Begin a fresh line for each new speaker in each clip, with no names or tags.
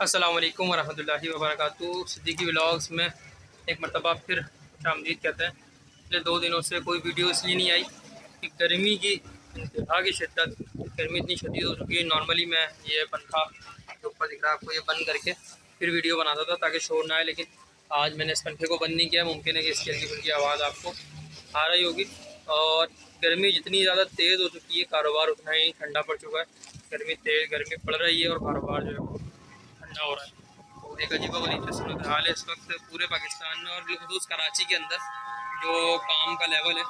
अस्सलाम वालेकुम वरहमतुल्लाहि वबरकातुहू। सिद्दीकी व्लॉग्स में एक मरतबा फिर खुशामदीद कहते हैं। पिछले 2 दिनों से कोई वीडियो इसलिए नहीं आई कि गर्मी की इंतहा की शिद्दत, गर्मी इतनी शदीद हो चुकी है। नॉर्मली मैं ये पंखा जो ऊपर दिख रहा है आपको, ये बंद करके फिर वीडियो बनाता था ताकि शोर ना आए, लेकिन आज मैंने इस पंखे को बंद नहीं किया। मुमकिन है कि इसकी हल्की फुल्की आवाज़ आपको आ रही होगी। और गर्मी जितनी ज़्यादा तेज़ हो चुकी है, कारोबार उतना ही ठंडा पड़ चुका है। गर्मी पड़ रही है और कारोबार जो है वो ठंडा हो रहा है। तो एक अजीब गरीब सूरत हाल है इस वक्त पूरे पाकिस्तान में, और बिलखुसूस कराची के अंदर जो काम का लेवल है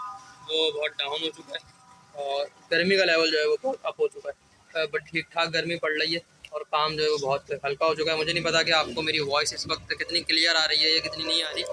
वो बहुत डाउन हो चुका है और गर्मी का लेवल जो है वो बहुत अप हो चुका है। बट ठीक ठाक गर्मी पड़ रही है और काम जो है वो बहुत हल्का हो चुका है। मुझे नहीं पता कि आपको मेरी वॉइस इस वक्त कितनी क्लियर आ रही है या कितनी नहीं आ रही।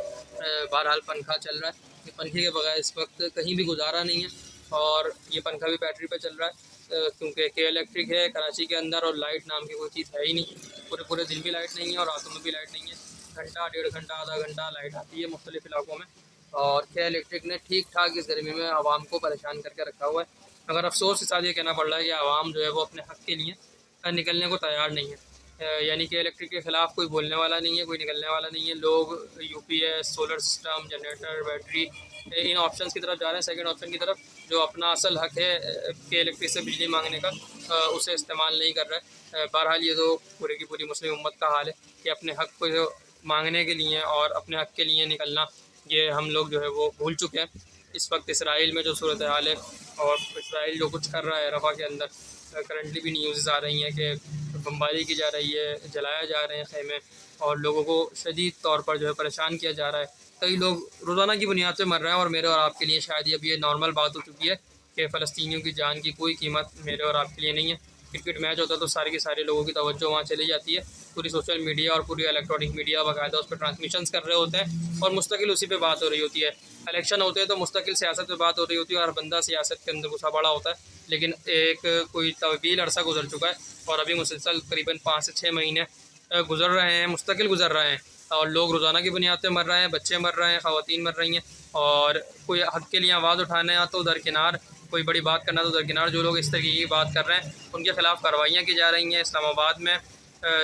बहरहाल पंखा चल रहा है, ये पंखे के बगैर इस वक्त कहीं भी गुजारा नहीं है। और ये पंखा भी बैटरी पे चल रहा है क्योंकि के इलेक्ट्रिक है कराची के अंदर, और लाइट नाम की कोई चीज़ है ही नहीं। पूरे दिन भी लाइट नहीं है और रातों में भी लाइट नहीं है। घंटा, 1.5 घंटा, आधा घंटा लाइट आती है मुख्तलिफ इलाकों में। और के इलेक्ट्रिक ने ठीक ठाक इस गर्मी में आवाम को परेशान करके रखा हुआ है। मगर अफसोस के साथ ये कहना पड़ रहा है कि आवाम जो है वो अपने हक़ के लिए निकलने को तैयार नहीं है। यानी कि इलेक्ट्रिक के ख़िलाफ़ कोई बोलने वाला नहीं है, कोई निकलने वाला नहीं है। लोग UPS, solar system, generator, battery, इन ऑप्शंस की तरफ जा रहे हैं, सेकंड ऑप्शन की तरफ, जो अपना असल हक़ है कि इलेक्ट्रिक से बिजली मांगने का, उसे इस्तेमाल नहीं कर रहा है। बहरहाल ये तो पूरी की पूरी मुस्लिम उम्मत का हाल है कि अपने हक़ को मांगने के लिए और अपने हक़ के लिए निकलना, ये हम लोग जो है वो भूल चुके हैं। इस वक्त इसराइल में जो सूरत हाल है और इसराइल जो कुछ कर रहा है रफ़ा के अंदर, करंटली भी न्यूज़ आ रही हैं कि बमबारी की जा रही है, जलाया जा रहे हैं ख़ैमे, और लोगों को शदीद तौर पर जो है परेशान किया जा रहा है। कई लोग रोज़ाना की बुनियाद पर मर रहे हैं और मेरे और आपके लिए शायद अब ये नॉर्मल बात हो चुकी है कि फ़लस्तीनियों की जान की कोई कीमत मेरे और आपके लिए नहीं है। क्रिकेट मैच होता है तो सारे के सारे लोगों की तवज्जो वहाँ चली जाती है। पूरी सोशल मीडिया और पूरी इलेक्ट्रॉनिक मीडिया बाकायदा उस पर ट्रांसमिशंस कर रहे होते हैं और मुस्तकिल उसी पे बात हो रही होती है। इलेक्शन होते हैं तो मुस्तकिल सियासत पे बात हो रही होती है और हर बंदा सियासत के अंदर घुसा पड़ा होता है। लेकिन एक कोई तवील अरसा गुजर चुका है और अभी मुसलसल करीबन 5 से 6 महीने गुजर रहे हैं, मुस्तकिल गुजर रहे हैं, और लोग रोज़ाना की बुनियाद पर मर रहे हैं, बच्चे मर रहे हैं, ख़वातीन मर रही हैं। और कोई हक़ के लिए आवाज़ उठाना है तो दरकिनार, कोई बड़ी बात करना तो दरकिनार, जो लोग इस तरीके की बात कर रहे हैं उनके ख़िलाफ़ कार्रवाइयाँ की जा रही हैं। इस्लामाबाद में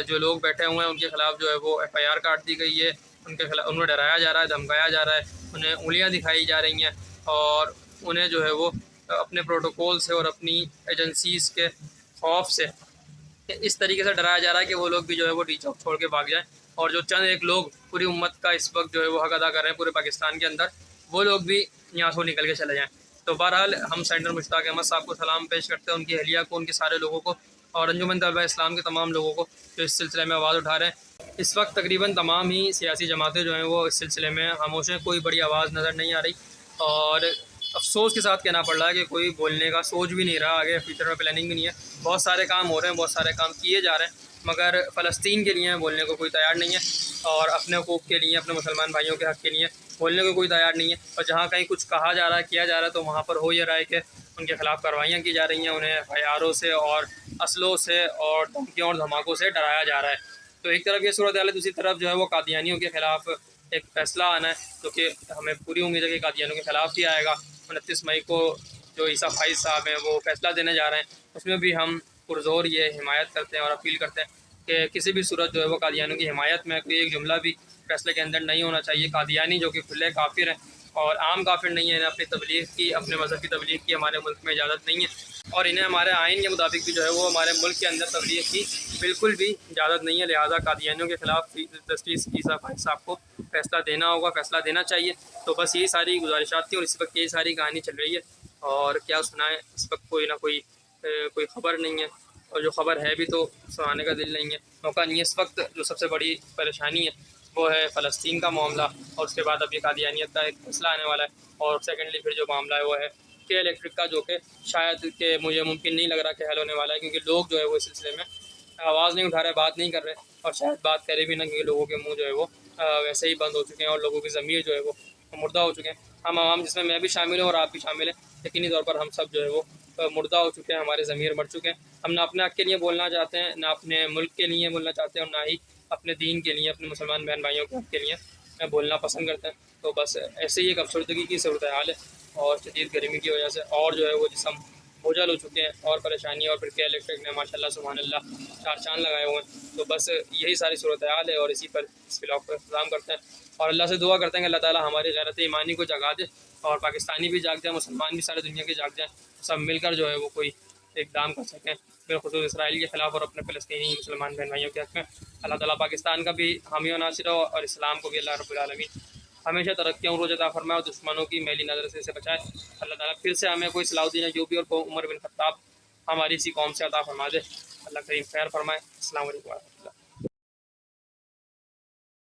जो लोग बैठे हुए हैं उनके ख़िलाफ़ जो है वो FIR काट दी गई है, उनके खिलाफ उन्हें डराया जा रहा है, धमकाया जा रहा है, उन्हें उंगलियाँ दिखाई जा रही हैं, और उन्हें जो है वो अपने प्रोटोकॉल से और अपनी एजेंसीज़ के खौफ से इस तरीके से डराया जा रहा है कि वो लोग भी जो है वो डी चौक छोड़ के भाग जाएँ। और जो चंद एक लोग पूरी उम्मत का इस वक्त जो है वो हक़ अदा कर रहे हैं पूरे पाकिस्तान के अंदर, वो लोग भी यहाँ से निकल के चले जाएँ। तो बहरहाल हम सेंटर मुश्ताक अहमद साहब को सलाम पेश करते हैं, उनकी अहलिया को, उनके सारे लोगों को, और अंजुमन तलबा इस्लाम के तमाम लोगों को जो इस सिलसिले में आवाज़ उठा रहे हैं। इस वक्त तकरीबन तमाम ही सियासी जमातें जो हैं वो इस सिलसिले में खामोश हैं, कोई बड़ी आवाज़ नज़र नहीं आ रही। और अफसोस के साथ कहना पड़ रहा है कि कोई बोलने का सोच भी नहीं रहा, आगे फ्यूचर में प्लानिंग भी नहीं है। बहुत सारे काम हो रहे हैं, बहुत सारे काम किए जा रहे हैं, मगर फ़लस्तीन के लिए बोलने को कोई तैयार नहीं है, और अपने हकूक़ के लिए, अपने मुसलमान भाइयों के हक़ के लिए बोलने को कोई तैयार नहीं है। और जहाँ कहीं कुछ कहा जा रहा है, किया जा रहा है, तो वहाँ पर हो ये रहा है कि उनके ख़िलाफ़ कार्रवाइयाँ की जा रही हैं, उन्हें FIRओं से और असलों से और धमकियों और धमाकों से डराया जा रहा है। तो एक तरफ ये सूरत हाल है, दूसरी तरफ जो है वो कादियानियों के ख़िलाफ़ एक फ़ैसला आना है, जो कि हमें पूरी उम्मीद है कि कादियानियों के ख़िलाफ़ ही आएगा। 29 मई को जो ईसा फाइज़ साहब हैं वो फ़ैसला देने जा रहे हैं, उसमें भी हम पुरज़ोर ये हिमायत करते हैं और अपील करते हैं कि किसी भी सूरत जो है वो कादियानियों की हिमायत में कोई एक जुमला भी फ़ैसले के अंदर नहीं होना चाहिए। कादियानी जो कि खुले काफिर हैं और आम काफिर नहीं है, इन्हें अपनी तबलीग की, अपने मज़हब की तबलीग की हमारे मुल्क में इजाज़त नहीं है, और इन्हें हमारे आइन के मुताबिक भी जो है वो हमारे मुल्क के अंदर तबलीग की बिल्कुल भी इजाज़त नहीं है। लिहाजा कादियानियों के ख़िलाफ़ जस्टिस ईसा फाइज़ साहब को फ़ैसला देना होगा, फ़ैसला देना चाहिए। तो बस यही सारी गुजारिशात थी और इस वक्त यही सारी कहानी चल रही है। और क्या सुनाएं, इस वक्त कोई ना कोई कोई ख़बर नहीं है, और जो ख़बर है भी तो सुनाने का दिल नहीं है, मौका नहीं है। इस वक्त जो सबसे बड़ी परेशानी है वो है फ़लस्तीन का मामला, और उसके बाद अब ये कादियानियत का एक फैसला आने वाला है, और सेकेंडली फिर जो मामला है वो है के इलेक्ट्रिक का, जो कि शायद कि मुझे मुमकिन नहीं लग रहा कि हल होने वाला है, क्योंकि लोग जो है वो इस सिलसिले में आवाज़ नहीं उठा रहे, बात नहीं कर रहे, और शायद बात करे भी ना, क्योंकि लोगों के मुँह जो है वो वैसे ही बंद हो चुके हैं और लोगों की ज़मीर जो है वो मुर्दा हो चुके हैं। हम आवाम, जिसमें मैं भी शामिल हूँ और आप भी शामिल हैं, यकीनी तौर पर हम सब जो है वो मुर्दा हो चुके हैं, हमारे ज़मीर मर चुके हैं। हम ना अपने हक़ के लिए बोलना चाहते हैं, ना अपने मुल्क के लिए बोलना चाहते हैं, और ना ही अपने दीन के लिए, अपने मुसलमान बहन भाइयों के हक़ के लिए बोलना पसंद करते हैं। तो बस ऐसे ही एक अफसरदगी की सूरत हाल है, और शदीद गर्मी की वजह से और जो है वो जिस्म بوجھل ہو چکے ہیں اور پریشانی اور پھر کے الیکٹرک نے ماشاءاللہ سبحان اللہ 4 چاند لگائے ہوئے ہیں. تو بس یہی ساری صورتحال ہے اور اسی پر اس ولاگ کو اختتام کرتے ہیں اور اللہ سے دعا کرتے ہیں کہ اللہ تعالیٰ ہماری غیرت ایمانی کو جگا دے اور پاکستانی بھی جاگ جائیں, مسلمان بھی سارے دنیا کے جاگ جائیں, سب مل کر جو ہے وہ کوئی اقدام کر سکیں بالخصوص اسرائیل کے خلاف اور اپنے فلسطینی مسلمان بہن بھائیوں کے حق میں. اللہ تعالیٰ پاکستان کا بھی حامی و ناصر ہو اور اسلام کو بھی اللہ رب العالمین ہمیشہ ترقی عروج عطا فرمائے اور دشمنوں کی میلی نظر سے اسے بچائے. اللہ تعالیٰ پھر سے ہمیں کوئی صلاح الدین ایوبی اور عمر بن خطاب ہماری اسی قوم سے عطا فرما دے. اللہ کریم خیر فرمائے. السلام علیکم و رحمۃ اللہ.